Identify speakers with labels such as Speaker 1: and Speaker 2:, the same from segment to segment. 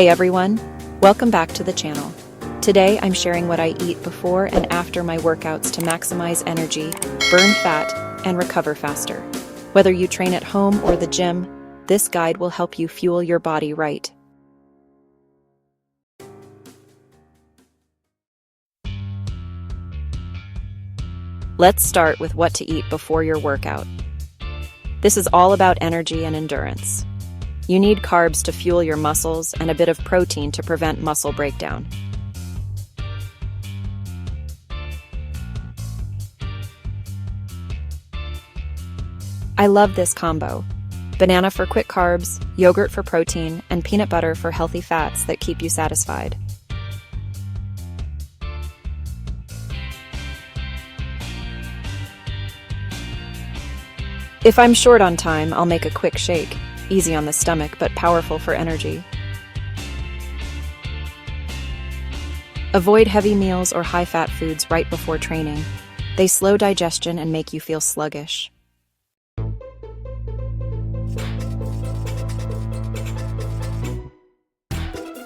Speaker 1: Hey everyone, welcome back to the channel. Today I'm sharing what I eat before and after my workouts to maximize energy, burn fat, and recover faster. Whether you train at home or the gym, this guide will help you fuel your body right. Let's start with what to eat before your workout. This is all about energy and endurance. You need carbs to fuel your muscles and a bit of protein to prevent muscle breakdown. I love this combo. Banana for quick carbs, yogurt for protein, and peanut butter for healthy fats that keep you satisfied. If I'm short on time, I'll make a quick shake. Easy on the stomach, but powerful for energy. Avoid heavy meals or high-fat foods right before training. They slow digestion and make you feel sluggish.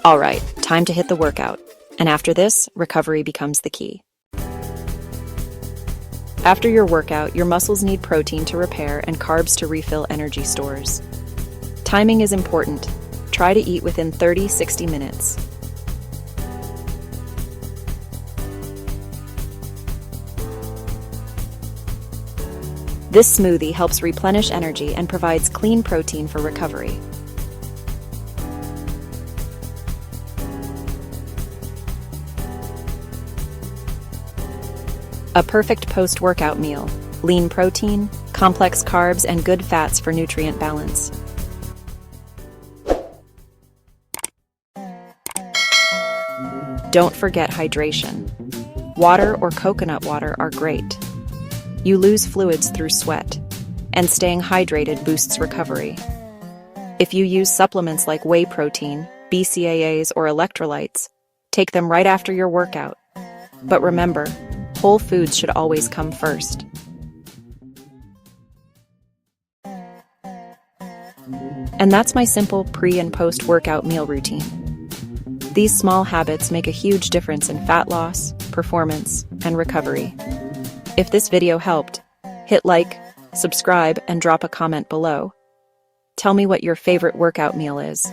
Speaker 1: All right, time to hit the workout. And after this, recovery becomes the key. After your workout, your muscles need protein to repair and carbs to refill energy stores. Timing is important. Try to eat within 30-60 minutes. This smoothie helps replenish energy and provides clean protein for recovery. A perfect post-workout meal. Lean protein, complex carbs, and good fats for nutrient balance. Don't forget hydration. Water or coconut water are great. You lose fluids through sweat, and staying hydrated boosts recovery. If you use supplements like whey protein, BCAAs, or electrolytes, take them right after your workout. But remember, whole foods should always come first. And that's my simple pre- and post-workout meal routine. These small habits make a huge difference in fat loss, performance, and recovery. If this video helped, hit like, subscribe, and drop a comment below. Tell me what your favorite workout meal is.